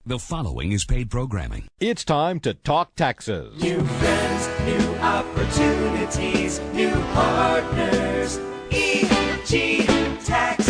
The following is paid programming. It's time to talk taxes. New friends, new opportunities, new partners. EG Tax.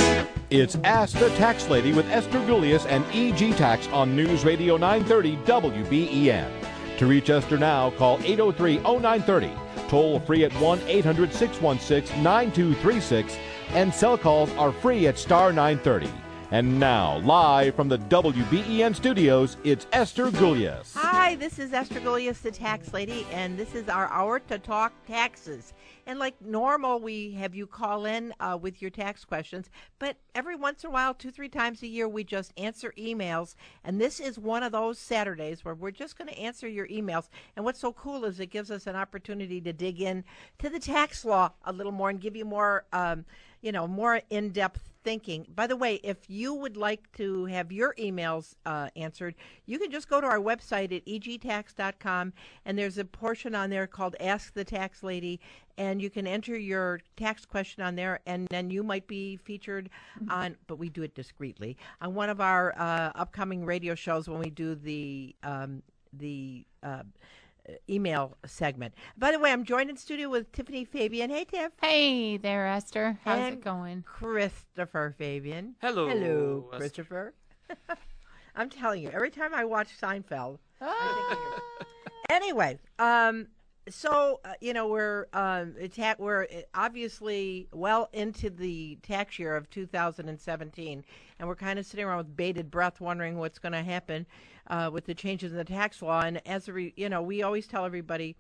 It's Ask the Tax Lady with Esther Gulius and EG Tax on News Radio 930 WBEN. To reach Esther now, call 803-0930. Toll free at 1-800-616-9236. And cell calls are free at star 930. And now, live from the WBEN studios, it's Esther Gulius. Hi, this is Esther Gulius, the tax lady, and this is our hour to talk taxes. And like normal, we have you call in with your tax questions, but every once in a while, 2-3 times a year, we just answer emails. And this is one of those Saturdays where we're just going to answer your emails. And what's so cool is it gives us an opportunity to dig in to the tax law a little more and give you more, more in-depth thinking. By the way, if you would like to have your emails answered, you can just go to our website at egtax.com, and there's a portion on there called Ask the Tax Lady, and you can enter your tax question on there, and then you might be featured on, but we do it discreetly, on one of our upcoming radio shows when we do the email segment. By the way, I'm joined in studio with Tiffany Fabian. Hey, Tiff. Hey there, Esther. How's And it going? Christopher Fabian. Hello. Hello, Esther. Christopher. I'm telling you, every time I watch Seinfeld, I think of you. Anyway, we're obviously well into the tax year of 2017, and we're kind of sitting around with bated breath, wondering what's going to happen with the changes in the tax law. And we always tell everybody,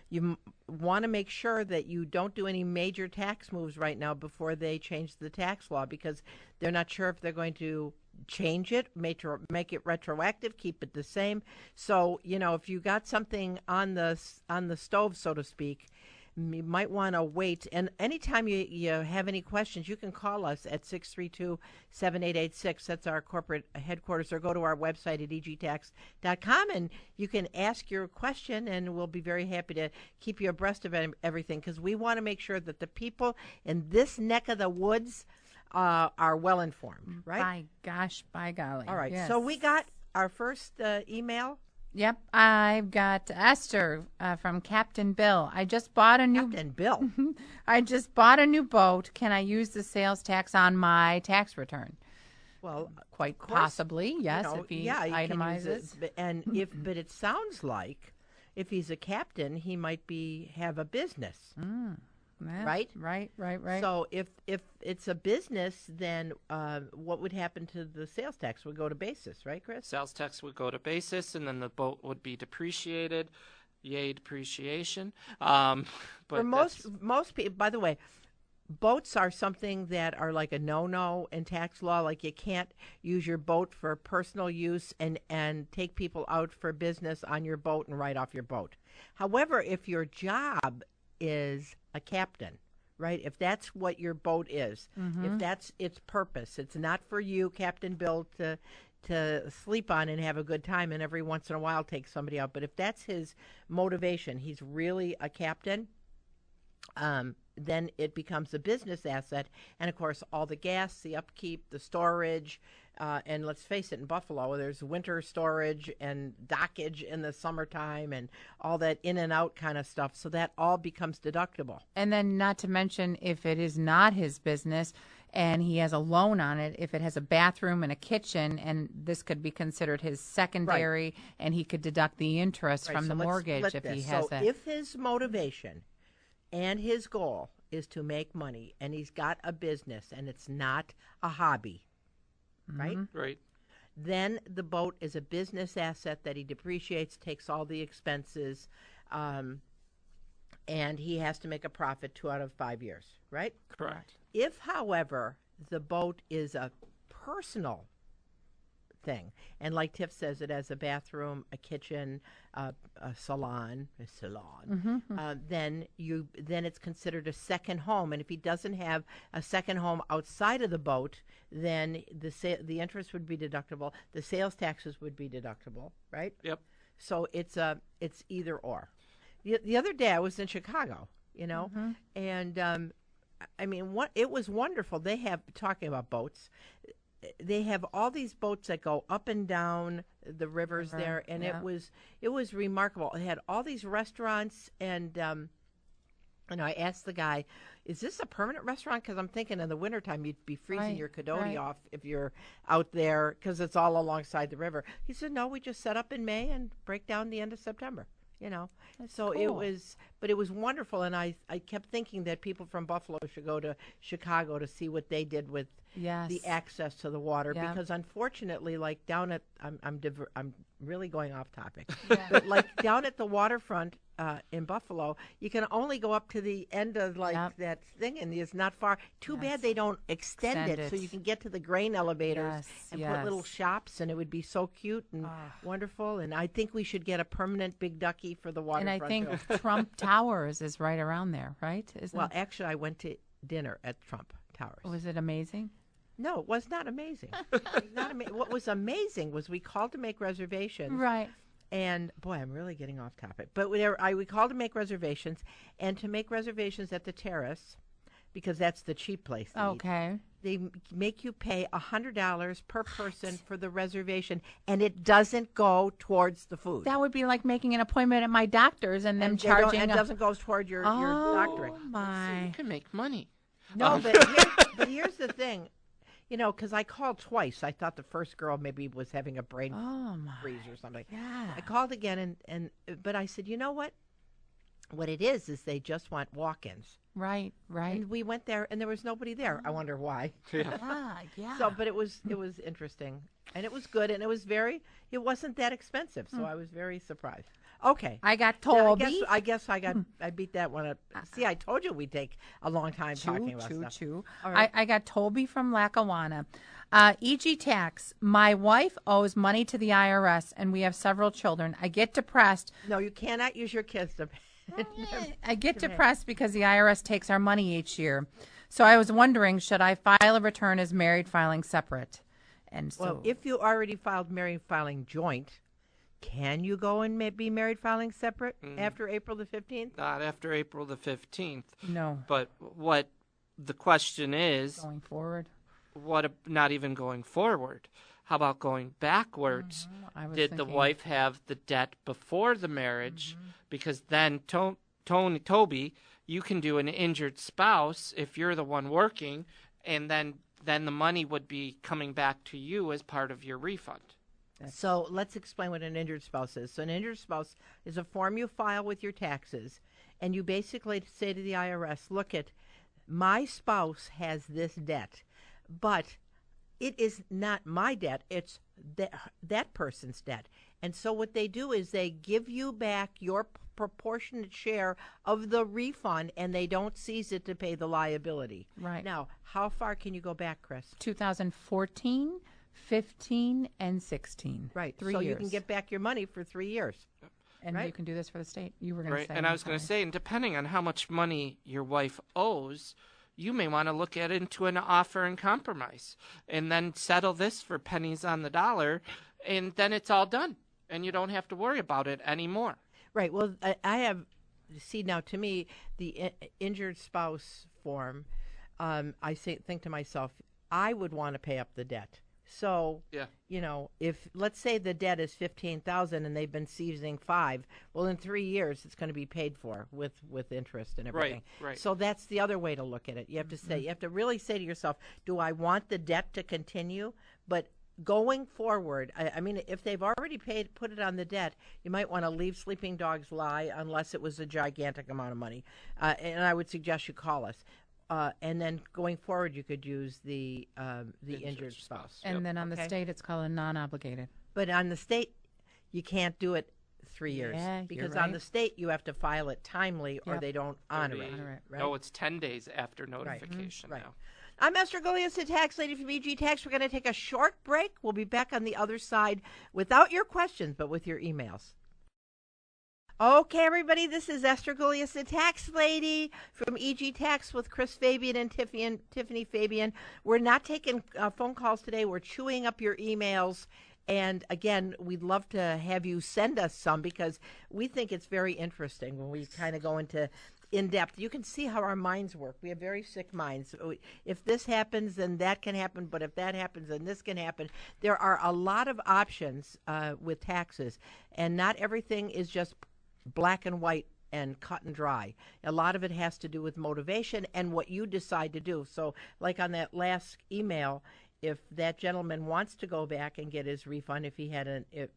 you want to make sure that you don't do any major tax moves right now before they change the tax law, because they're not sure if they're going to change it, make it retroactive, keep it the same. So, if you got something on the stove, so to speak, you might want to wait. And anytime you have any questions, you can call us at 632-7886. That's our corporate headquarters, or go to our website at egtax.com, and you can ask your question, and we'll be very happy to keep you abreast of everything, because we want to make sure that the people in this neck of the woods are well informed, right? By golly. All right. Yes. So we got our first email. Yep, I've got Esther from Captain Bill. I just bought a new Captain Bill. I just bought a new boat. Can I use the sales tax on my tax return? Well, quite possibly, yes, if he you itemizes. Can use it. But it sounds like if he's a captain, he might have a business. Yeah, right? Right. So if it's a business, then what would happen to the sales tax? Would go to basis, right, Chris? Sales tax would go to basis, and then the boat would be depreciated. Yay, depreciation. But for most people, by the way, boats are something that are like a no-no in tax law. Like, you can't use your boat for personal use and take people out for business on your boat and ride off your boat. However, if your job is a captain, right? If that's what your boat is, if that's its purpose, it's not for you, Captain Bill, to sleep on and have a good time and every once in a while take somebody out. But if that's his motivation, he's really a captain, then it becomes a business asset. And, of course, all the gas, the upkeep, the storage, and let's face it, in Buffalo, there's winter storage and dockage in the summertime and all that in and out kind of stuff. So that all becomes deductible. And then not to mention, if it is not his business and he has a loan on it, if it has a bathroom and a kitchen, and this could be considered his secondary, and he could deduct the interest from So the let's mortgage split if he this. has so that. if his motivation and his goal is to make money, and he's got a business and it's not a hobby, right? Right. Then the boat is a business asset that he depreciates, takes all the expenses, and he has to make a profit 2 out of 5 years, right? Correct. If, however, the boat is a personal thing, and like Tiff says, it has a bathroom, a kitchen, a salon, then it's considered a second home. And if he doesn't have a second home outside of the boat, then the interest would be deductible, the sales taxes would be deductible, right? Yep. So it's either or. The other day I was in Chicago, and I mean, it was wonderful. They have, talking about boats, they have all these boats that go up and down the rivers there, and yeah. it was remarkable. It had all these restaurants, and I asked the guy, "Is this a permanent restaurant?" Because I'm thinking in the wintertime you'd be freezing Right, your cadoti right. off if you're out there because it's all alongside the river. He said, "No, we just set up in May and break down the end of September." So it cool. was, but it was wonderful, and I kept thinking that people from Buffalo should go to Chicago to see what they did with Yes. the access to the water, Yeah. because unfortunately, like down at I'm really going off topic, but like down at the waterfront in Buffalo, you can only go up to the end of Yep. that thing, and it's not far. Too Yes. bad they don't extend Extend it so it. you can get to the grain elevators Yes, and put little yes. shops, and it would be so cute and wonderful. And I think we should get a permanent big ducky for the And waterfront. I think too. Trump Towers is right around there, right? Isn't Well, actually, I went to dinner at Trump Towers. was it amazing? No, it was not amazing. What was amazing was we called to make reservations. Right. And boy, I'm really getting off topic. But we called to make reservations, and to make reservations at the Terrace, because that's the cheap place to eat, Okay. they make you pay $100 per person for the reservation, and it doesn't go towards the food. That would be like making an appointment at my doctor's and them And they don't- charging. and it doesn't go toward your doctoring. Oh my! You can make money. No, but here's the thing. Because I called twice. I thought the first girl maybe was having a brain Oh my! freeze or something. Yeah. I called again, but I said, you know what? What it is they just want walk-ins. Right. Right. And we went there, and there was nobody there. I wonder why. Yeah. So, but it was interesting, and it was good, and it wasn't that expensive, so I was very surprised. Okay. I got Now, Toby. I guess I beat that one up. See, I told you we'd take a long time talking about stuff. Choo. All right. I got Toby from Lackawanna. EG Tax. My wife owes money to the IRS, and we have several children. I get depressed. No, you cannot use your kids to. I get depressed because the IRS takes our money each year. So I was wondering, should I file a return as married filing separate? And so, Well, if you already filed married filing joint, can you go and be married filing separate after April the 15th? Not after April the 15th. no, But what the question is, going forward. not even going forward? How about going backwards? I was Did the thinking- wife have the debt before the marriage? Because then, Toby, you can do an injured spouse if you're the one working, and then the money would be coming back to you as part of your refund. So let's explain what an injured spouse is. So an injured spouse is a form you file with your taxes, and you basically say to the IRS, look, my spouse has this debt, but it is not my debt, it's that person's debt. And so what they do is they give you back your proportionate share of the refund, and they don't seize it to pay the liability. Right. Now, how far can you go back, Chris? 2014, 15, and 16. Right. 3 so years. you can get back your money for 3 years. and right. you can do this for the state. You were going Right. to say. And I I'm was going to sorry. say, and depending on how much money your wife owes, you may want to look at into an offer and compromise and then settle this for pennies on the dollar, and then it's all done. And you don't have to worry about it anymore. Right. Well, I have, see, now to me, the injured spouse form, I think to myself, I would want to pay up the debt. So, Yeah. you know, if let's say the debt is $15,000 and they've been seizing $5,000, well, in 3 years it's going to be paid for with interest and everything. Right. So that's the other way to look at it. You have to say, you have to really say to yourself, do I want the debt to continue? But going forward, I mean, if they've already put it on the debt, you might want to leave sleeping dogs lie unless it was a gigantic amount of money. And I would suggest you call us. And then going forward, you could use the injured spouse. And then on the Okay. state, it's called a non-obligated. But on the state, you can't do it 3 years Yeah, you're because on right. the state you have to file it timely or Yep. they don't honor Maybe- it. Honor it. Right? No, it's 10 days after notification Right. now. I'm Esther Gullius, the tax lady from EG Tax. We're going to take a short break. We'll be back on the other side without your questions, but with your emails. Okay, everybody, this is Esther Gullius, the tax lady from EG Tax with Chris Fabian and Tiffany Fabian. We're not taking phone calls today. We're chewing up your emails. And again, we'd love to have you send us some because we think it's very interesting when we kind of go into in depth. You can see how our minds work. We have very sick minds. If this happens, then that can happen. But if that happens, then this can happen. There are a lot of options with taxes, and not everything is just black and white and cut and dry. A lot of it has to do with motivation and what you decide to do. So, like on that last email, if that gentleman wants to go back and get his refund, if he had if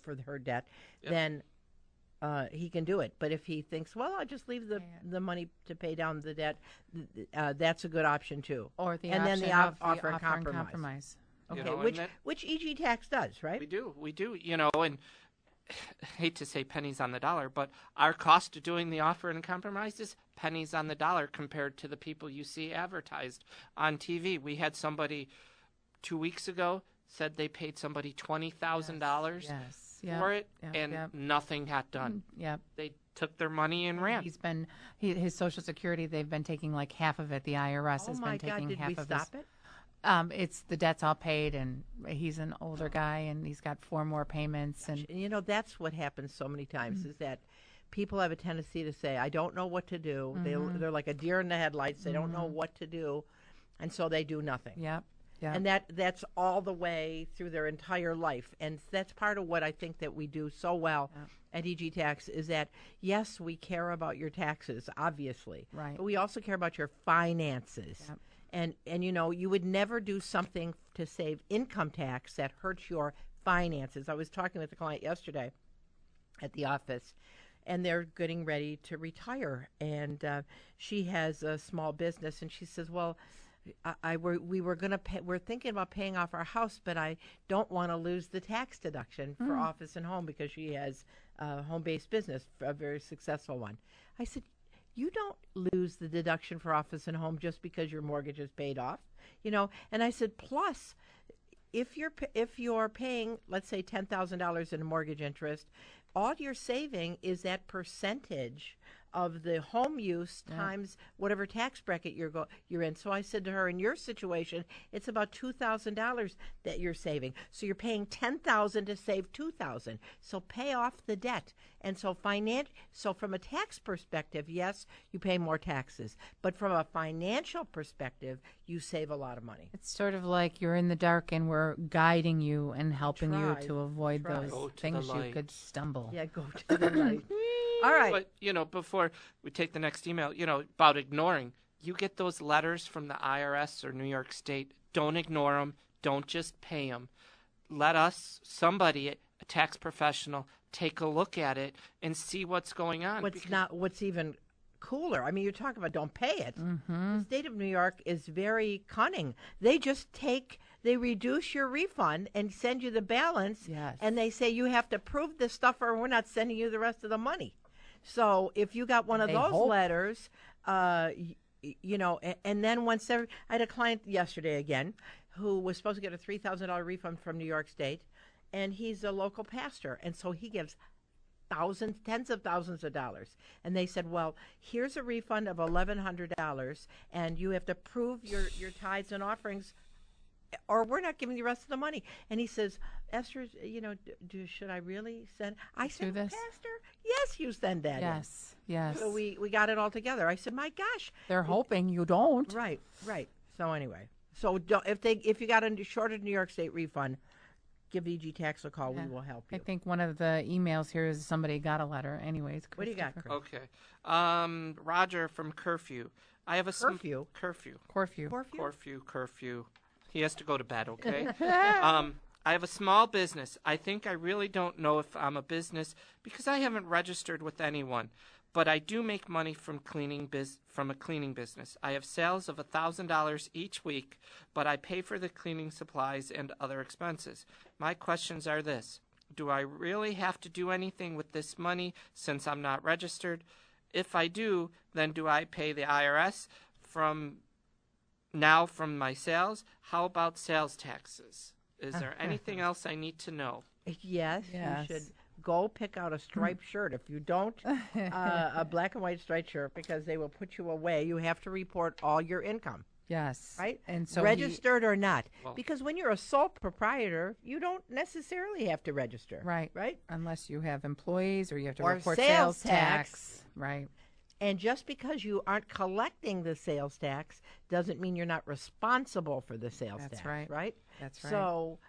for her debt, then he can do it. But if he thinks, well, I'll just leave the money to pay down the debt, that's a good option too. Or the and option then of offer the and compromise. Okay, which EG Tax does, right? We do. And hate to say pennies on the dollar, but our cost of doing the offer and compromise is pennies on the dollar compared to the people you see advertised on TV. We had somebody 2 weeks ago said they paid somebody $20,000 for it, and nothing got done. Yep. They took their money and ran. His Social Security, they've been taking like half of it. The IRS has been taking half of it. Did we stop it? It's the debt's all paid, and he's an older guy, and he's got 4 more payments. And that's what happens so many times is that people have a tendency to say, "I don't know what to do." They're like a deer in the headlights. They don't know what to do, and so they do nothing. Yep. Yeah. And that's all the way through their entire life. And that's part of what I think that we do so well at EG Tax is that, yes, we care about your taxes, obviously. Right. But we also care about your finances. Yep. And you would never do something to save income tax that hurts your finances. I was talking with a client yesterday at the office, and they're getting ready to retire. And she has a small business, and she says, well, we're thinking about paying off our house, but I don't want to lose the tax deduction for office and home because she has a home-based business, a very successful one. I said, you don't lose the deduction for office and home just because your mortgage is paid off, And I said, plus, if you're paying, let's say, $10,000 in mortgage interest, all you're saving is that percentage of the home use times whatever tax bracket you're in. So I said to her, in your situation, it's about $2,000 that you're saving. So you're paying $10,000 to save $2,000. So pay off the debt. And so from a tax perspective, yes, you pay more taxes. But from a financial perspective, you save a lot of money. It's sort of like you're in the dark and we're guiding you and helping you to avoid those things you could stumble. Yeah, go to the light. All right. But, before we take the next email, about ignoring, you get those letters from the IRS or New York State. Don't ignore them. Don't just pay them. Let us, somebody, a tax professional, take a look at it and see what's going on. What's even cooler, I mean, you talk about don't pay it. The state of New York is very cunning. They just they reduce your refund and send you the balance, and they say you have to prove this stuff or we're not sending you the rest of the money. So if you got one of those letters, and then I had a client yesterday again who was supposed to get a $3,000 refund from New York State, and he's a local pastor, and so he gives tens of thousands of dollars. And they said, well, here's a refund of $1,100, and you have to prove your tithes and offerings, or we're not giving you the rest of the money. And he says, Esther, should I really send? I said, Pastor, yes, you send that. Yes. So we got it all together. I said, my gosh. They're hoping you don't. Right. So anyway, if you got a shorted New York State refund, give EG Tax a call. We will help you. I think one of the emails here is somebody got a letter. Anyways, what do you got, Chris? Okay. Roger from Curfew. I have a Curfew. Curfew. He has to go to bed, okay? I have a small business. I think I really don't know if I'm a business because I haven't registered with anyone. But I do make money from a cleaning business. I have sales of $1,000 each week, but I pay for the cleaning supplies and other expenses. My questions are this. Do I really have to do anything with this money since I'm not registered? If I do, then do I pay the IRS from my sales? How about sales taxes? Is there anything else I need to know? Yes. You should go pick out a striped shirt. If you don't, a black and white striped shirt, because they will put you away. You have to report all your income. Yes. Right? And so registered or not. Because when you're a sole proprietor, you don't necessarily have to register. Right. Right? Unless you have employees or you have to or report sales tax. Right. And just because you aren't collecting the sales tax doesn't mean you're not responsible for the sales That's tax. right. Right? That's right. So,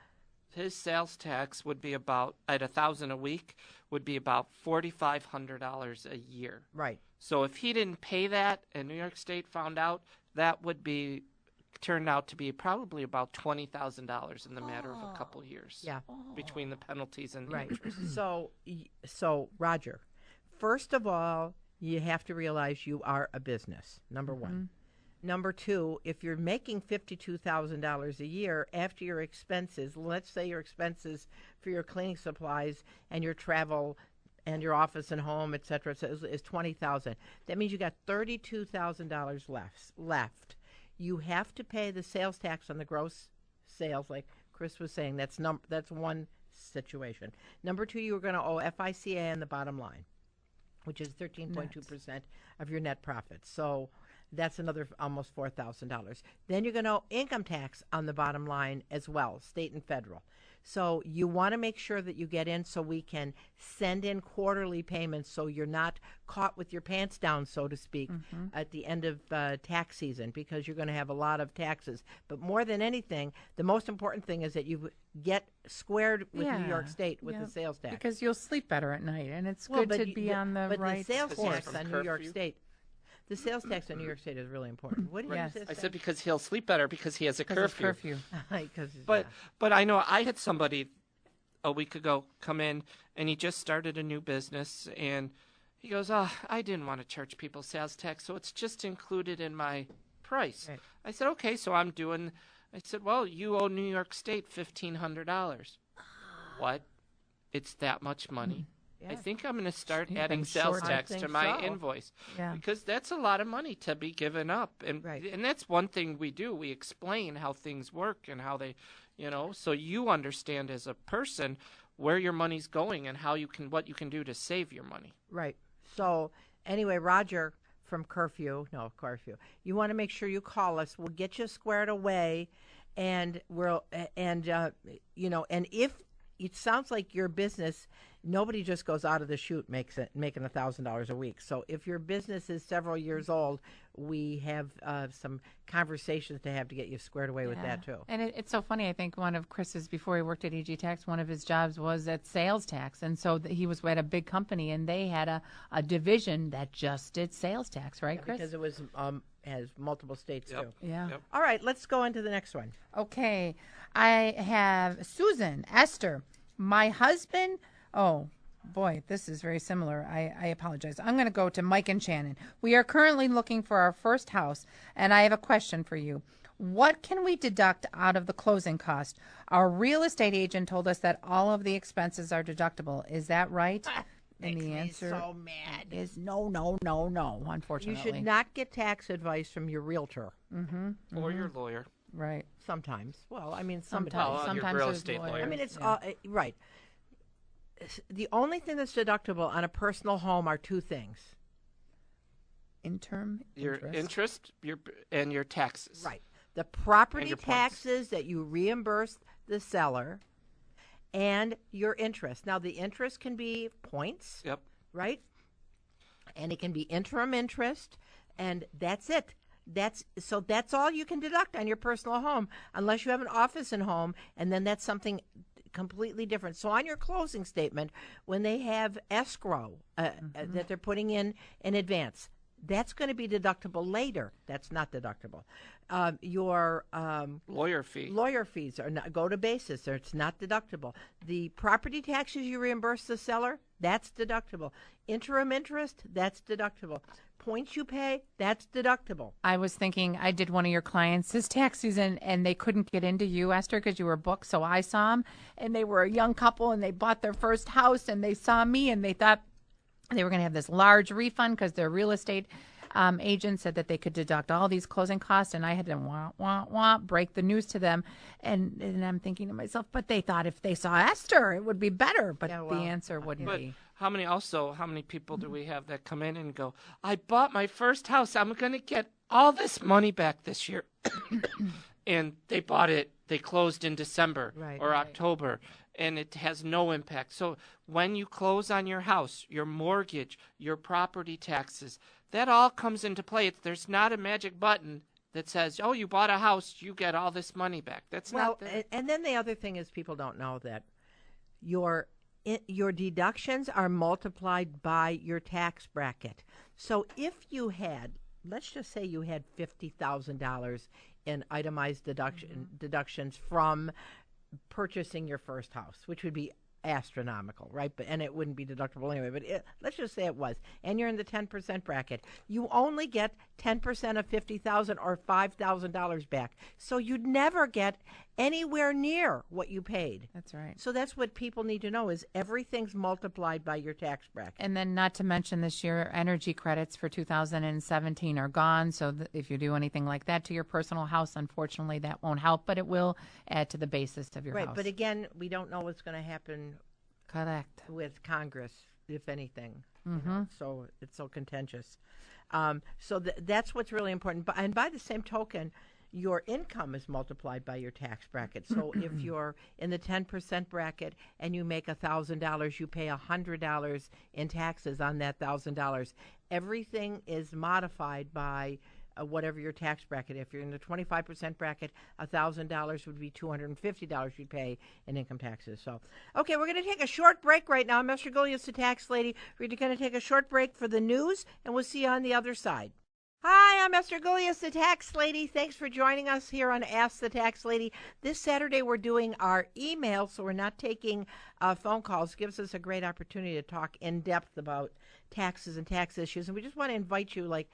His sales tax would be about, at $1,000 a week, would be about $4,500 a year. right. So if he didn't pay that and New York State found out, that would be turned out to be probably about $20,000 in the matter of a couple years. Yeah. Between the penalties and the Right. interest. So, Roger, first of all, you have to realize you are a business, number one. Number two, if you're making $52,000 a year after your expenses, let's say your expenses for your cleaning supplies and your travel and your office and home, et cetera, is $20,000. That means you got $32,000 left. You have to pay the sales tax on the gross sales, like Chris was saying. That's one situation. Number two, you are going to owe FICA on the bottom line, which is 13.2% of your net profits. So that's another almost $4,000. Then you're going to owe income tax on the bottom line as well, state and federal. So you want to make sure that you get in so we can send in quarterly payments so you're not caught with your pants down, so to speak, at the end of tax season, because you're going to have a lot of taxes. But more than anything, the most important thing is that you get squared with New York State with the sales tax. Because you'll sleep better at night, and it's Well, good but to be on the but right the sales course. tax on New York State. The sales tax on New York State is really important. What did Yes. you say? I said because he'll sleep better because he has a curfew. But I know I had somebody a week ago come in, and he just started a new business, and he goes, "Oh, I didn't want to charge people sales tax, so it's just included in my price." Right. I said, "Okay, so I said, well, you owe New York State $1,500. What? It's that much money? I think I'm going to start adding sales short. tax I to think my so. invoice Yeah. because that's a lot of money to be given up." And Right. and that's one thing we do. We explain how things work and how they, so you understand as a person where your money's going and what you can do to save your money. Right. So anyway, Roger from Curfew, you want to make sure you call us. We'll get you squared away, and and if it sounds like your business, nobody just goes out of the chute making $1,000 a week. So if your business is several years old, we have some conversations to have to get you squared away with that too. And it's so funny. I think one of Chris's, before he worked at EG Tax, one of his jobs was at sales tax. And so he was at a big company, and they had a division that just did sales tax, right, Chris? Because it was has multiple states too. Yeah. Yep. All right, let's go on to the next one. Okay. I have Susan, Esther, my husband. Oh, boy, this is very similar. I apologize. I'm going to go to Mike and Shannon. We are currently looking for our first house, and I have a question for you. What can we deduct out of the closing cost? Our real estate agent told us that all of the expenses are deductible. Is that right? And the answer so mad. is no, unfortunately. You should not get tax advice from your realtor. Or your lawyer. Right. Sometimes. Well, I mean, sometimes. Well, Sometimes your real there's estate lawyers. lawyer. I mean, it's Yeah. right. The only thing that's deductible on a personal home are two things. Interim Your interest. interest, and your taxes. Right. The property your points. taxes that you reimburse the seller and your interest. Now, the interest can be points, Yep. right? And it can be interim interest, and that's it. That's all you can deduct on your personal home, unless you have an office and home, and then that's something completely different. So on your closing statement, when they have escrow that they're putting in advance, that's going to be deductible later. That's not deductible. Your Lawyer fee. lawyer fees are not go to basis, or it's not deductible. The property taxes you reimburse the seller, that's deductible. Interim interest, that's deductible. Points you pay, that's deductible. I was thinking, I did one of your clients this tax season, and they couldn't get into you, Esther, because you were booked. So I saw them, and they were a young couple, and they bought their first house, and they saw me, and they thought they were going to have this large refund because their real estate agent said that they could deduct all these closing costs, and I had to break the news to them. And I'm thinking to myself, but they thought if they saw Esther, it would be better. But Yeah, well, the answer wouldn't But be. how many people do we have that come in and go, "I bought my first house. I'm going to get all this money back this year." And they bought it. They closed in December Right. or October, and it has no impact. So when you close on your house, your mortgage, your property taxes, that all comes into play. There's not a magic button that says, oh, you bought a house, you get all this money back. That's Well, not the... and then the other thing is people don't know that your deductions are multiplied by your tax bracket. So if you had, let's just say you had $50,000 in itemized deductions from purchasing your first house, which would be astronomical, right? And it wouldn't be deductible anyway, but let's just say it was, and you're in the 10% bracket. You only get 10% of $50,000 or $5,000 back. So you'd never get anywhere near what you paid. That's right. So that's what people need to know is everything's multiplied by your tax bracket. And then not to mention this year, energy credits for 2017 are gone. So if you do anything like that to your personal house, unfortunately, that won't help, but it will add to the basis of your house. Right, but again, we don't know what's going to happen Correct. with Congress, if anything. Mm-hmm. So it's so contentious. So that's what's really important. And by the same token, your income is multiplied by your tax bracket. So if you're in the 10% bracket and you make $1,000, you pay $100 in taxes on that $1,000. Everything is modified by whatever your tax bracket. If you're in the 25% bracket, $1,000 would be $250 you'd pay in income taxes. So, okay, we're going to take a short break right now. I'm Esther Gulius, the tax lady. We're going to take a short break for the news, and we'll see you on the other side. Hi, I'm Esther Gulius, the tax lady. Thanks for joining us here on Ask the Tax Lady. This Saturday, we're doing our email, so we're not taking phone calls. Gives us a great opportunity to talk in depth about taxes and tax issues. And we just want to invite you, like,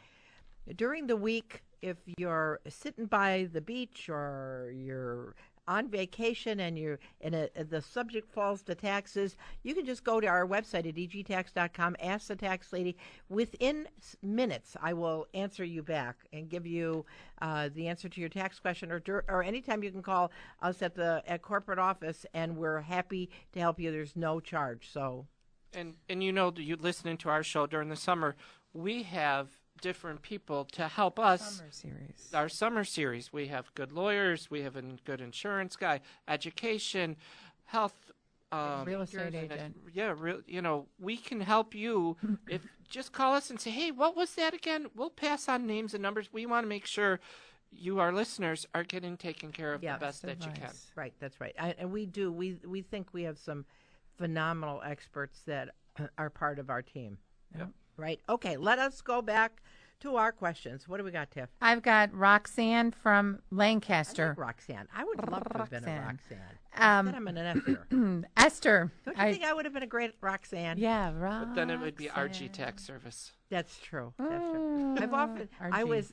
during the week, if you're sitting by the beach or you're on vacation and the subject falls to taxes, you can just go to our website at egtax.com, ask the tax lady. Within minutes, I will answer you back and give you the answer to your tax question, or anytime you can call us at corporate office, and we're happy to help you. There's no charge. So, and you know, you listening to our show during the summer, we have different people to help us. Our summer series. We have good lawyers. We have a good insurance guy, education, health, real estate agent. We can help you. If just call us and say, hey, what was that again? We'll pass on names and numbers. We want to make sure you, our listeners, are getting taken care of the best that you can. Right, that's right. And we do. We think we have some phenomenal experts that are part of our team. Yep. Right. Okay, let us go back to our questions. What do we got, Tiff? I've got Roxanne from Lancaster. I like Roxanne. I would love to have been a Roxanne. I'm an Esther. Esther. Don't you think I would have been a great Roxanne? Yeah, Roxanne. But then it would be RG Tax Service. That's true. That's true. I've often. I was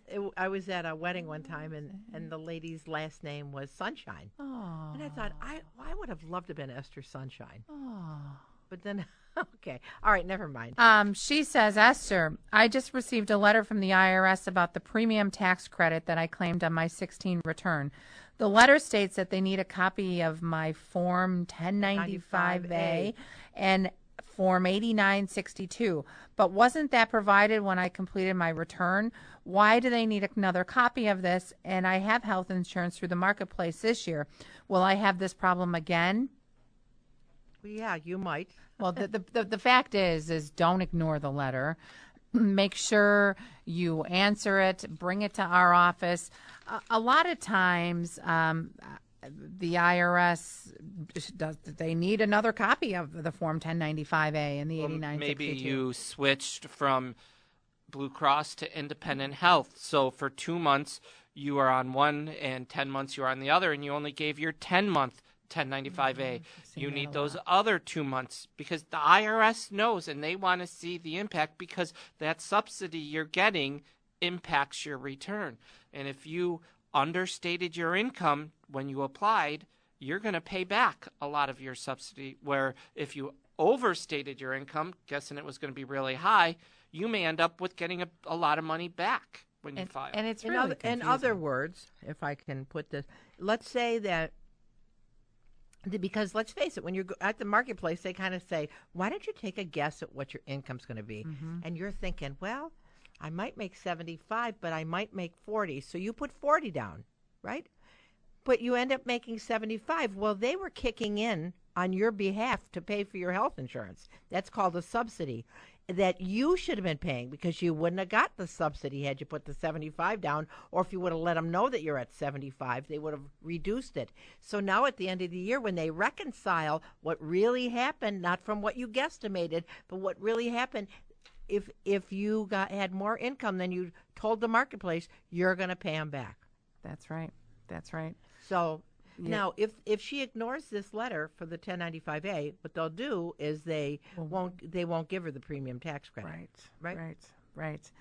at a wedding one time, and the lady's last name was Sunshine. Oh. And I thought I would have loved to have been Esther Sunshine. Oh. But then, okay. All right, never mind. She says, Esther, I just received a letter from the IRS about the premium tax credit that I claimed on my 16 return. The letter states that they need a copy of my Form 1095A and Form 8962. But wasn't that provided when I completed my return? Why do they need another copy of this? And I have health insurance through the marketplace this year. Will I have this problem again? Yeah, you might. Well, the fact is don't ignore the letter. Make sure you answer it. Bring it to our office. A lot of times, the IRS they need another copy of the Form 1095A and the 8962. Maybe you switched from Blue Cross to Independent Health. So for 2 months you are on one, and 10 months you are on the other, and you only gave your 10-month 1095A. You need those other 2 months because the IRS knows, and they want to see the impact because that subsidy you're getting impacts your return. And if you understated your income when you applied, you're going to pay back a lot of your subsidy, where if you overstated your income, guessing it was going to be really high, you may end up with getting a lot of money back when you file. And it's really in other words, if I can put this, let's say that, because let's face it, when you're at the marketplace, they kind of say, why don't you take a guess at what your income's going to be? Mm-hmm. And you're thinking, well, I might make 75, but I might make 40. So you put 40 down, right? But you end up making 75. Well, they were kicking in on your behalf to pay for your health insurance. That's called a subsidy. that you should have been paying because you wouldn't have got the subsidy had you put the 75 down, or if you would have let them know that you're at 75, they would have reduced it. So now at the end of the year, when they reconcile what really happened, not from what you guesstimated, but what really happened, if you had more income than you told the marketplace, you're going to pay them back. That's right. That's right. So now, if she ignores this letter for the 1095A, what they'll do is they won't give her the premium tax credit. Right.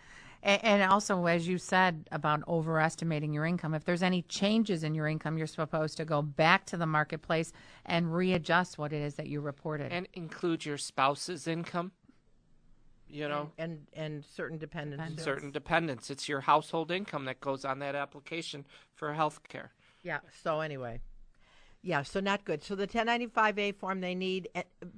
And also, as you said about overestimating your income, if there's any changes in your income, you're supposed to go back to the marketplace and readjust what it is that you reported. And include your spouse's income. You know, and certain dependents. Certain dependents. It's your household income that goes on that application for health care. Yeah. So anyway, so not good. So the 1095A form they need.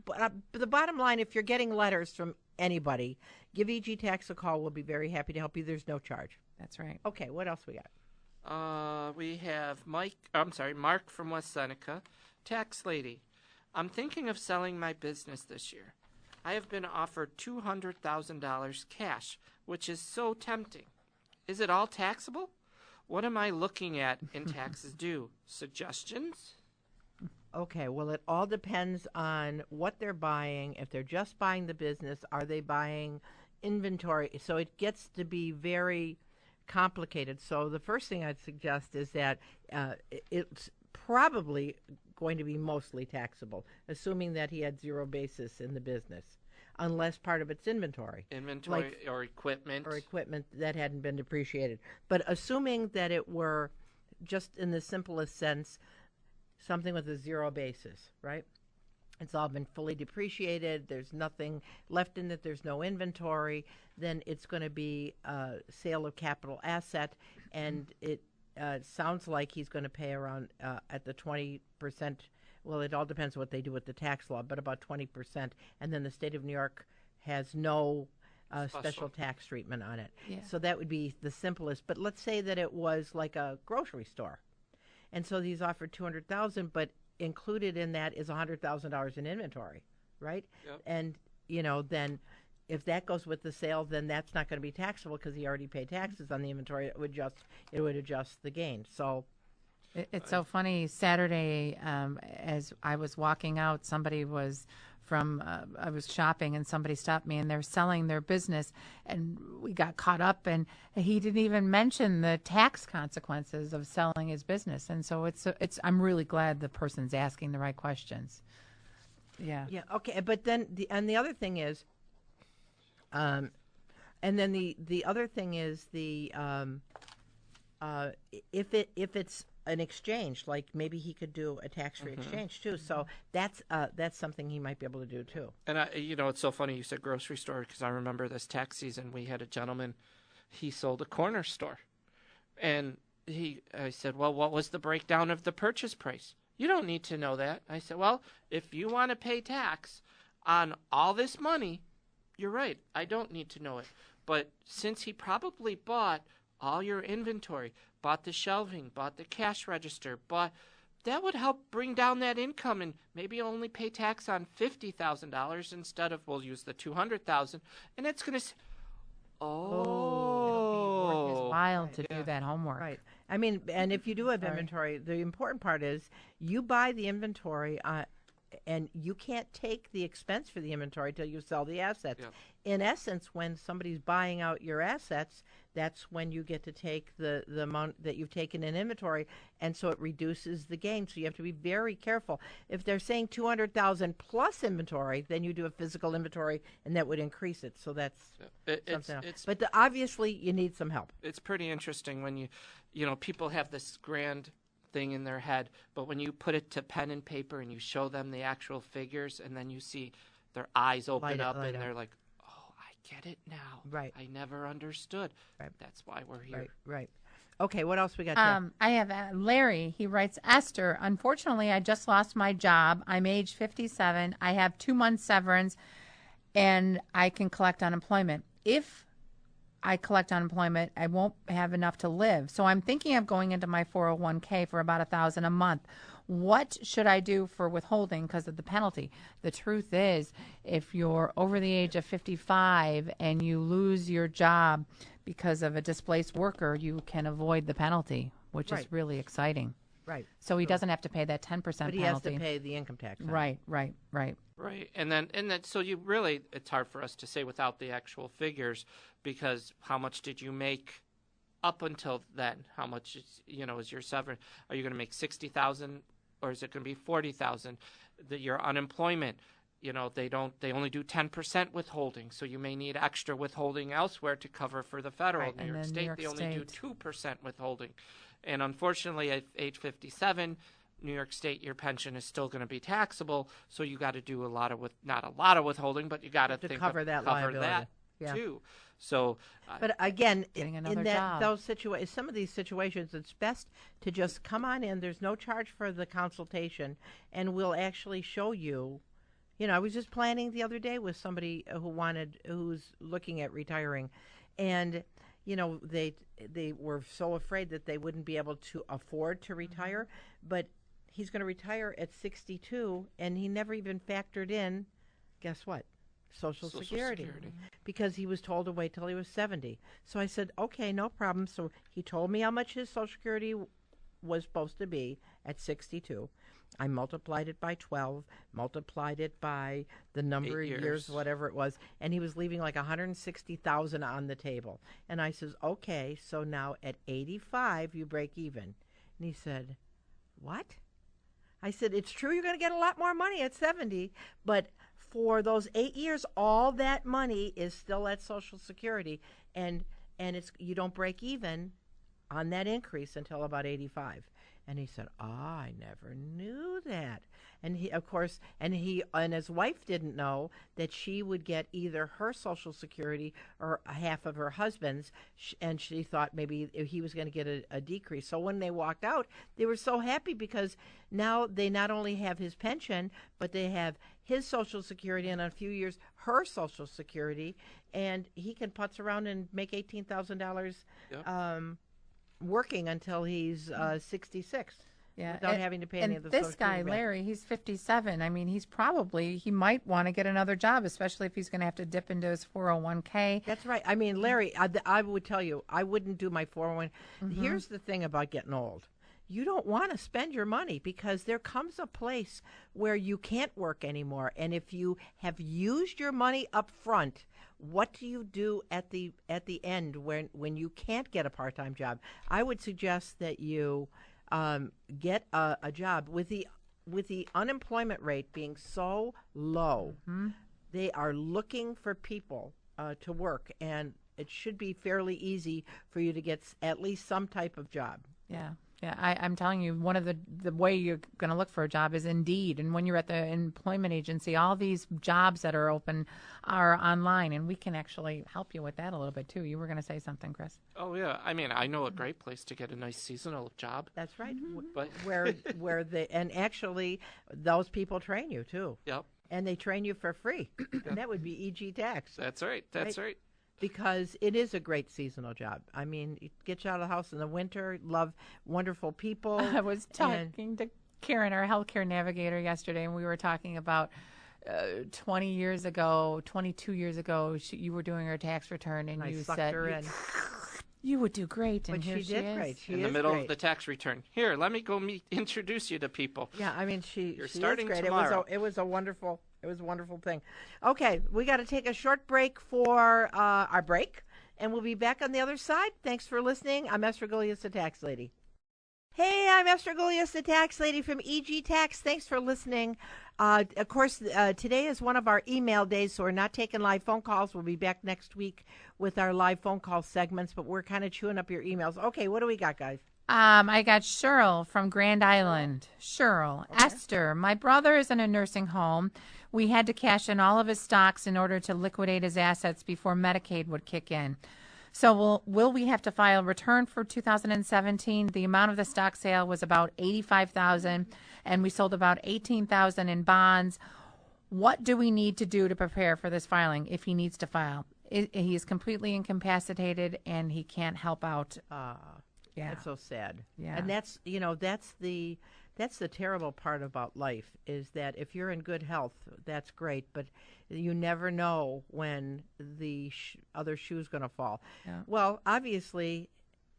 But the bottom line, if you're getting letters from anybody, give EG Tax a call. We'll be very happy to help you. There's no charge. That's right. Okay. What else we got? We have Mark from West Seneca. Tax lady, I'm thinking of selling my business this year. I have been offered $200,000 cash, which is so tempting. Is it all taxable? What am I looking at in taxes due? Suggestions? Okay, well, it all depends on what they're buying. If they're just buying the business, are they buying inventory? So it gets to be very complicated. So the first thing I'd suggest is that it's probably going to be mostly taxable, assuming that he had zero basis in the business, unless part of it's inventory. Or equipment. Or equipment that hadn't been depreciated. But assuming that it were, just in the simplest sense, something with a zero basis, right? It's all been fully depreciated. There's nothing left in it. There's no inventory. Then it's going to be a sale of capital asset, and it sounds like he's going to pay around at the 20%. Well, it all depends what they do with the tax law, but about 20%. And then the state of New York has no special tax treatment on it. Yeah. So that would be the simplest. But let's say that it was like a grocery store. And so he's offered $200,000, but included in that is $100,000 in inventory, right? Yep. And, then if that goes with the sale, then that's not going to be taxable because he already paid taxes on the inventory. It would adjust the gain. So it's so funny. Saturday, as I was walking out, somebody was I was shopping, and somebody stopped me, and they're selling their business, and we got caught up, and he didn't even mention the tax consequences of selling his business. And so I'm really glad the person's asking the right questions. Yeah. Yeah. Okay. But then the other thing is, and then the other thing is if it's an exchange, like maybe he could do a tax-free exchange too. So that's something he might be able to do too. And it's so funny you said grocery store, because I remember this tax season we had a gentleman, he sold a corner store, and I said, well, what was the breakdown of the purchase price? You don't need to know that. I said, well, if you want to pay tax on all this money, you're right, I don't need to know it. But since he probably bought all your inventory, bought the shelving, bought the cash register, that would help bring down that income and maybe only pay tax on $50,000 instead of, we'll use the $200,000, and it's going to It's wild to do that homework. Right. I mean, and if you do have inventory, the important part is you buy the inventory and you can't take the expense for the inventory till you sell the assets. Yeah. In essence, when somebody's buying out your assets, that's when you get to take the amount that you've taken in inventory, and so it reduces the gain. So you have to be very careful. If they're saying $200,000 plus inventory, then you do a physical inventory, and that would increase it. So that's something else. But obviously, you need some help. It's pretty interesting when people have this grand thing in their head, but when you put it to pen and paper and you show them the actual figures, and then you see their eyes open up and they're like, oh, I get it now. Right. I never understood. Right. That's why we're here. Right. Okay, what else we got there? I have Larry. He writes, Esther, unfortunately, I just lost my job. I'm age 57. I have 2 months severance, and I can collect unemployment. If I collect unemployment, I won't have enough to live. So I'm thinking of going into my 401k for about $1,000 a month. what should I do for withholding because of the penalty? The truth is, if you're over the age of 55 and you lose your job because of a displaced worker, you can avoid the penalty, which is really exciting. Right. So he doesn't have to pay that 10% penalty. But he has to pay the income tax. Right. Right, and then so you really, it's hard for us to say without the actual figures, because how much did you make up until then? How much is your severance? Are you going to make 60,000, or is it going to be 40,000? Your unemployment, they only do 10% withholding, so you may need extra withholding elsewhere to cover for the federal. Right, New York State, they only do 2% withholding, and unfortunately, at age 57. New York State, your pension is still going to be taxable, so you got to do not a lot of withholding, but you got to think cover that liability. Too. So, but again, getting another in job. Some of these situations, it's best to just come on in. There's no charge for the consultation, and we'll actually show you. I was just planning the other day with somebody who's looking at retiring, and they were so afraid that they wouldn't be able to afford to retire, but he's going to retire at 62, and he never even factored in, guess what? Social Security. Because he was told to wait till he was 70. So I said, okay, no problem. So he told me how much his Social Security was supposed to be at 62. I multiplied it by 12, multiplied it by the number of years, whatever it was, and he was leaving like $160,000 on the table. And I says, okay, so now at 85 you break even. And he said, what? I said, it's true you're going to get a lot more money at 70, but for those 8 years, all that money is still at Social Security, and you don't break even on that increase until about 85. And he said, I never knew that. And he, of course, and his wife didn't know that she would get either her Social Security or half of her husband's, and she thought maybe he was going to get a decrease. So when they walked out, they were so happy because now they not only have his pension, but they have his Social Security, and in a few years, her Social Security, and he can putz around and make $18,000 working until he's 66. Yeah, without having to pay any of the this Social guy, Security back. Larry, he's 57. I mean, he might want to get another job, especially if he's going to have to dip into his 401k. That's right. I mean, Larry, I would tell you, I wouldn't do my 401. Here's the thing about getting old. You don't want to spend your money because there comes a place where you can't work anymore. And if you have used your money up front, what do you do at the end when you can't get a part-time job? I would suggest that you get a job with the unemployment rate being so low. They are looking for people to work, and it should be fairly easy for you to get at least some type of job. Yeah. I'm telling you, one of the way you're going to look for a job is Indeed. And when you're at the employment agency, all these jobs that are open are online, and we can actually help you with that a little bit, too. You were going to say something, Chris. Oh, yeah. I mean, I know a great place to get a nice seasonal job. That's right. But and actually, those people train you, too. Yep. And they train you for free. And that would be EG Tax. That's right. That's right. Because it is a great seasonal job. I mean, it gets you out of the house in the winter, love wonderful people. I was talking to Karen, our healthcare navigator, yesterday, and we were talking about 22 years ago, you were doing her tax return, and you said you would do great. And but here she did great. In the middle of the tax return. Here, let me go introduce you to people. Yeah, I mean, You're she starting is great. tomorrow. It was a wonderful thing. Okay, we got to take a short break for our break, and we'll be back on the other side. Thanks for listening. I'm Esther Gullius, the Tax Lady. Hey, I'm Esther Gullius, the Tax Lady from EG Tax. Thanks for listening. Of course, today is one of our email days, so we're not taking live phone calls. We'll be back next week with our live phone call segments, but we're kind of chewing up your emails. Okay, what do we got, guys? I got Cheryl from Grand Island. Cheryl, okay. Esther, my brother is in a nursing home. We had to cash in all of his stocks in order to liquidate his assets before Medicaid would kick in. So will we have to file a return for 2017? The amount of the stock sale was about $85,000, and we sold about $18,000 in bonds. What do we need to do to prepare for this filing if he needs to file? He is completely incapacitated, and he can't help out. Yeah. That's so sad. Yeah. And that's the That's the terrible part about life, is that if you're in good health, that's great, but you never know when the other shoe's going to fall. Yeah. Well, obviously,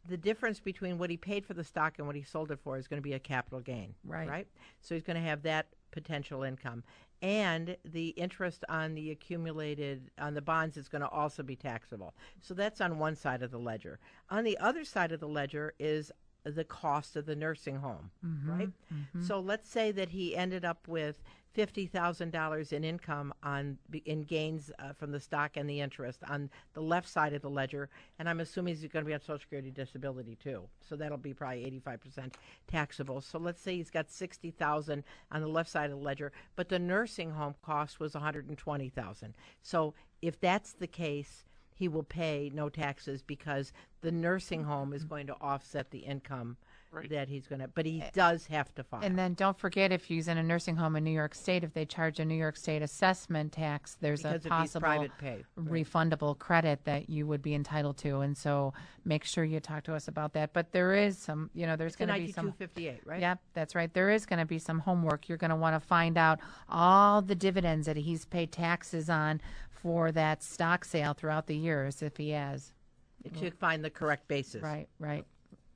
the difference between what he paid for the stock and what he sold it for is going to be a capital gain. Right. So he's going to have that potential income. And the interest on the accumulated, on the bonds, is going to also be taxable. So that's on one side of the ledger. On the other side of the ledger is the cost of the nursing home, right? So let's say that he ended up with $50,000 in income in gains from the stock and the interest on the left side of the ledger, and I'm assuming he's going to be on Social Security disability too. So that'll be probably 85% taxable. So let's say he's got $60,000 on the left side of the ledger, but the nursing home cost was $120,000. So if that's the case, he will pay no taxes because the nursing home is going to offset the income that he's going to, but he does have to file. And then don't forget, if he's in a nursing home in New York State, if they charge a New York State assessment tax, there's Because a if he's possible private pay, refundable credit that you would be entitled to. And so make sure you talk to us about that. But there is some, there's going to be some. 258, right? Yep, that's right. There is going to be some homework. You're going to want to find out all the dividends that he's paid taxes on for that stock sale throughout the years, if he has. To find the correct basis. Right.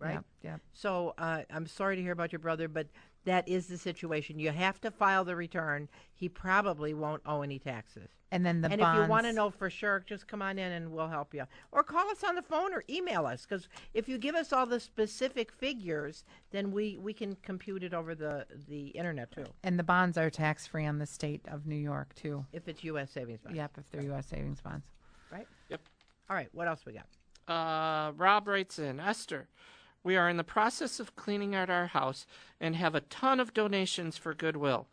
Yep. So I'm sorry to hear about your brother, but that is the situation. You have to file the return. He probably won't owe any taxes. And then the and bonds. if you want to know for sure, just come on in and we'll help you. Or call us on the phone or email us, because if you give us all the specific figures, then we can compute it over the internet too. And the bonds are tax-free on the state of New York, too. If it's U.S. savings bonds. Yep, if they're U.S. savings bonds. Right? Yep. All right, what else we got? Rob writes in, Esther, we are in the process of cleaning out our house and have a ton of donations for Goodwill.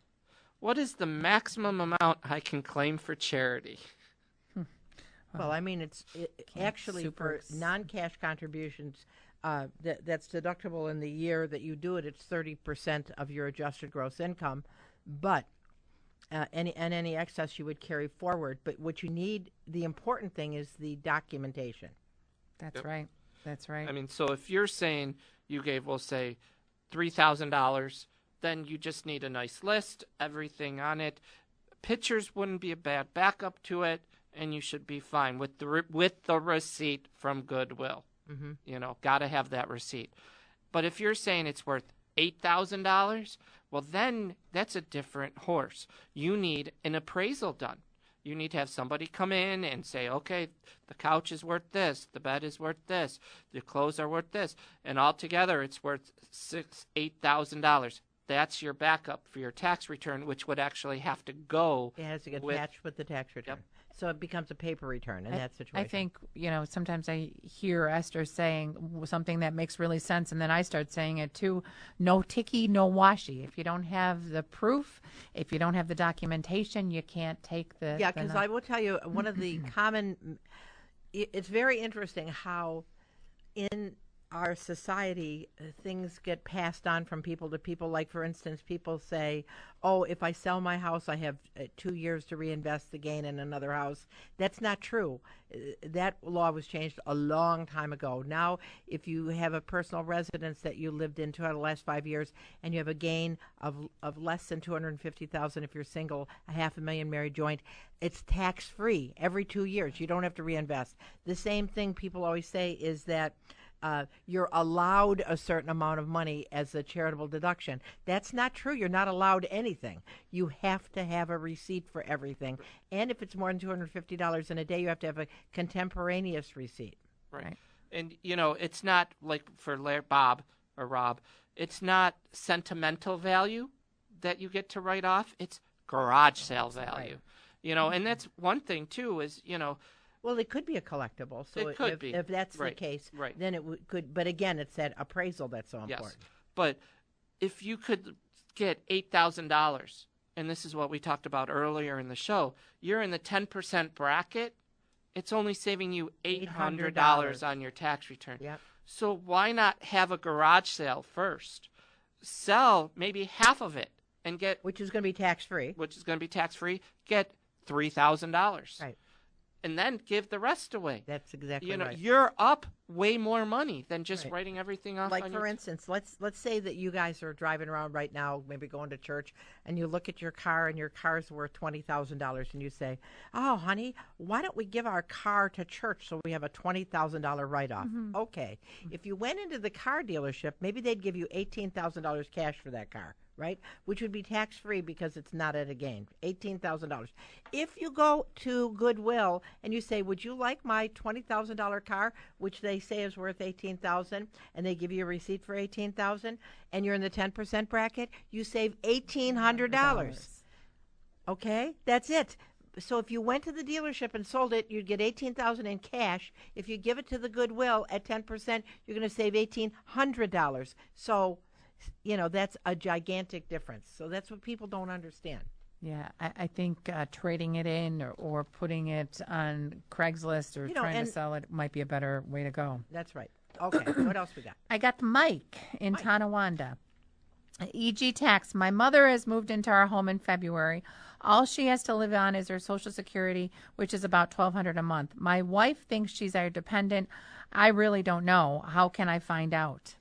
What is the maximum amount I can claim for charity? Well, I mean, it's actually for non-cash contributions, that's deductible in the year that you do it. It's 30% of your adjusted gross income, but any excess you would carry forward. But what you need, the important thing is the documentation. That's right. That's right. I mean, so if you're saying you gave, we'll say, $3,000, then you just need a nice list, everything on it. Pictures wouldn't be a bad backup to it, and you should be fine with the receipt from Goodwill. Got to have that receipt. But if you're saying it's worth $8,000, well, then that's a different horse. You need an appraisal done. You need to have somebody come in and say, okay, the couch is worth this, the bed is worth this, the clothes are worth this, and altogether it's worth $8,000. That's your backup for your tax return, which would actually have to go. It has to get attached with the tax return. Yep. So it becomes a paper return in that situation. I think, sometimes I hear Esther saying something that makes really sense, and then I start saying it too. No ticky, no washi. If you don't have the proof, if you don't have the documentation, you can't take the... Yeah, because I will tell you, one of the common... It's very interesting how in our society, things get passed on from people to people. Like, for instance, people say, oh, if I sell my house, I have 2 years to reinvest the gain in another house. That's not true. That law was changed a long time ago. Now, if you have a personal residence that you lived in out of the last 5 years and you have a gain of less than $250,000 if you're single, $500,000 married joint, it's tax-free every 2 years. You don't have to reinvest. The same thing people always say is that you're allowed a certain amount of money as a charitable deduction. That's not true. You're not allowed anything. You have to have a receipt for everything. And if it's more than $250 in a day, you have to have a contemporaneous receipt. Right. And, it's not like for Bob or Rob, it's not sentimental value that you get to write off. It's garage sale value. Right. And that's one thing, too, is, Well, it could be a collectible. So it could be. If that's the case, then it could. But again, it's that appraisal that's so important. Yes. But if you could get $8,000, and this is what we talked about earlier in the show, you're in the 10% bracket, it's only saving you $800 on your tax return. Yep. So why not have a garage sale first? Sell maybe half of it and get... Which is going to be tax-free. Get $3,000. Right. and then give the rest away. That's exactly You know, right. you're up way more money than just Right. writing everything off. Like on for your instance, let's say that you guys are driving around right now, maybe going to church, and you look at your car and your car's worth $20,000, and you say, "Oh, honey, why don't we give our car to church so we have a $20,000 write-off?" Okay, if you went into the car dealership, maybe they'd give you $18,000 cash for that car, right? Which would be tax-free because it's not at a gain. $18,000. If you go to Goodwill and you say, "Would you like my $20,000 car," which they say is worth $18,000, and they give you a receipt for $18,000, and you're in the 10% bracket, you save $1,800. Okay, that's it. So if you went to the dealership and sold it, you'd get $18,000 in cash. If you give it to the Goodwill at 10%, you're going to save $1,800. So, that's a gigantic difference. So that's what people don't understand. Yeah, I think trading it in or putting it on Craigslist or trying to sell it might be a better way to go. That's right. Okay, what else we got? I got Mike in Tonawanda. EG tax. My mother has moved into our home in February. All she has to live on is her Social Security, which is about $1,200 a month. My wife thinks she's our dependent. I really don't know. How can I find out?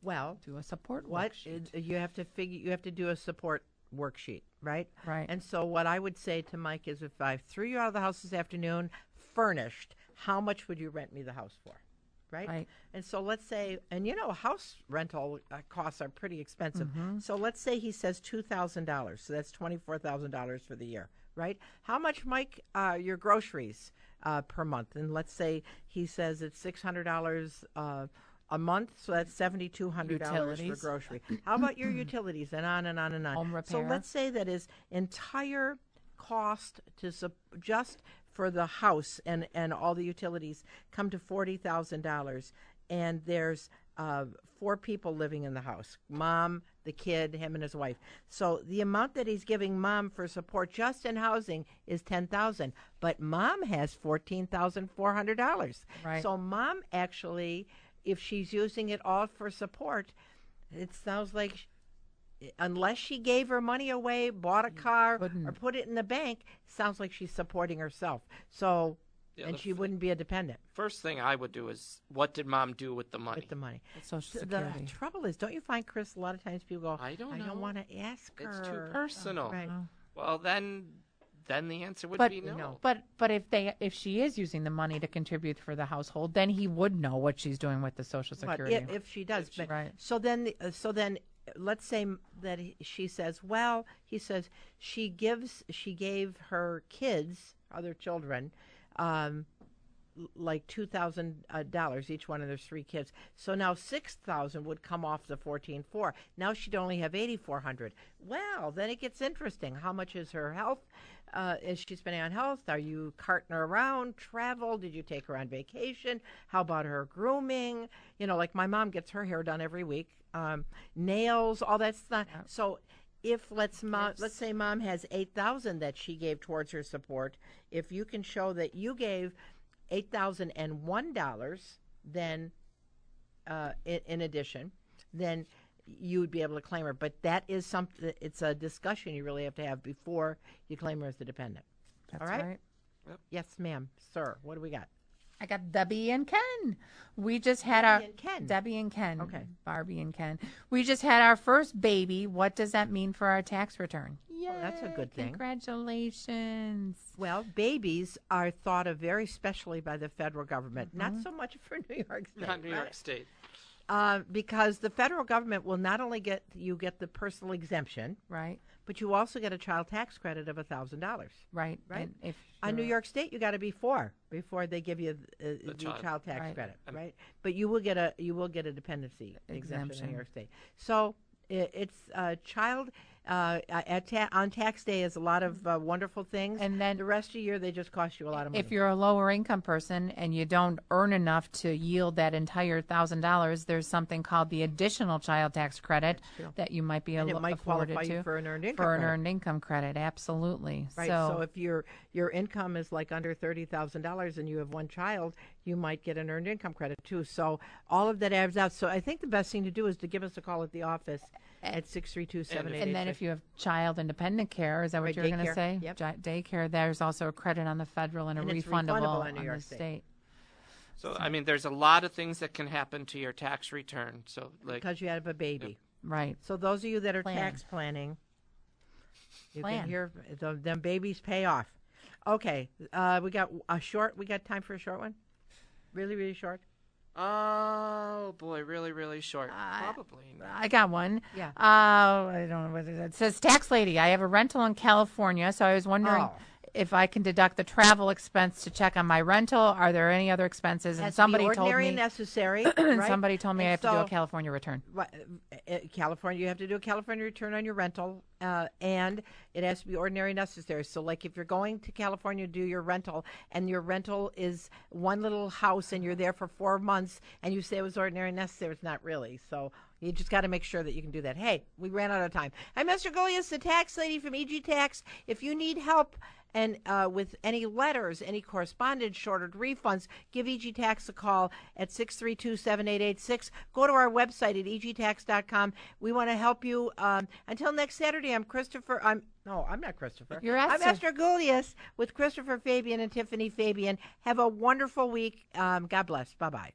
Well, Do a support what worksheet. you have to figure, you have to do a support worksheet, right? Right. And so what I would say to Mike is, if I threw you out of the house this afternoon, furnished, how much would you rent me the house for? Right? And so let's say, and house rental costs are pretty expensive. So let's say he says $2,000. So that's $24,000 for the year, right? How much, Mike, your groceries per month? And let's say he says it's $600 a month, so that's $7,200 for Utilities. grocery. How about your utilities, and on and on and on? Home So repair. let's say that his entire cost to just for the house and all the utilities come to $40,000, and there's 4 people living in the house: mom, the kid, him, and his wife. So the amount that he's giving mom for support just in housing is $10,000, but mom has $14,400. Right. So mom actually, if she's using it all for support, it sounds like, unless she gave her money away, bought a car, or put it in the bank, sounds like she's supporting herself. So, and she wouldn't be a dependent First thing I would do is, what did mom do with the money? with the money. Social The Security. trouble is, don't you find, Chris, a lot of times people go, I don't know. want to ask her. It's too personal. Right. Well, then the answer would But be no. but if she is using the money to contribute for the household, then he would know what she's doing with the Social But Security. if she does, but Right. so then let's say that she says, well, he says she gave her kids, other children, like $2,000 each one of their 3 kids. So now $6,000 would come off the $14,400. Now she'd only have $8,400. Well, then it gets interesting. How much is her health? Is she spending on health? Are you carting her around? Travel? Did you take her on vacation? How about her grooming? Like my mom gets her hair done every week. Nails, all that stuff. So if let's say mom has $8,000 that she gave towards her support, if you can show that you gave $8,001, then in addition, then you would be able to claim her. But that is something. It's a discussion you really have to have before you claim her as the dependent. That's all right? right. Yes, ma'am, sir. What do we got? I got Debbie and Ken. We just had Debbie and Ken. Debbie and Ken. Okay. Barbie and Ken. We just had our first baby. What does that mean for our tax return? Well, that's a good thing. Congratulations. Well, babies are thought of very specially by the federal government, not so much for New York State. Not New York right? State. Because the federal government will not only get the personal exemption, Right. but you also get a child tax credit of $1,000. Right. Right. And if On New you're- York State, you got to be 4 before they give you the child tax Right. credit, right? But you will get a dependency exemption Exemption. in New York State. So it's child on tax day is a lot of wonderful things, And then the rest of the year they just cost you a lot of money. if you're a lower income person and you don't earn enough to yield that entire $1,000, there's something called the additional child tax credit that you might be And it able might afforded qualify you to for an earned income for an credit. earned income credit. Absolutely. Right. So if your income is like under $30,000 and you have 1 child, you might get an earned income credit too. So all of that adds up. So I think the best thing to do is to give us a call at the office at 632-7886. And then if you have child independent care, is that what Right, you were going to daycare. say? Yep. Daycare, there's also a credit on the federal and a And it's refundable refundable on on New York the State. state. So I mean, there's a lot of things that can happen to your tax return. So like, because you have a baby. Right. So those of you that are Plan. tax planning, you Plan. can hear them babies pay off. Okay, we got time for a short one? Really, really short? oh boy, really, really short. Probably. not. I got one. Yeah. I don't know what it is. It says, tax lady, I have a rental in California, so I was wondering Oh. if I can deduct the travel expense to check on my rental. Are there any other expenses? And Has to be somebody told ordinary me, and necessary. Right? somebody told me I And have to do a so- California return. California, you have to do a California return on your rental, and it has to be ordinary and necessary. So, like, if you're going to California to do your rental, and your rental is one little house, and you're there for 4 months, and you say it was ordinary and necessary, it's not really. So, you just got to make sure that you can do that. Hey, we ran out of time. I'm Esther Golias, the tax lady from EG Tax. If you need help and with any letters, any correspondence, shorted refunds, give EG Tax a call at 632-7886. Go to our website at egtax.com. We want to help you. Until next Saturday, I'm not Christopher. You're I'm Esther. Esther Golias with Christopher Fabian and Tiffany Fabian. Have a wonderful week. God bless. Bye-bye.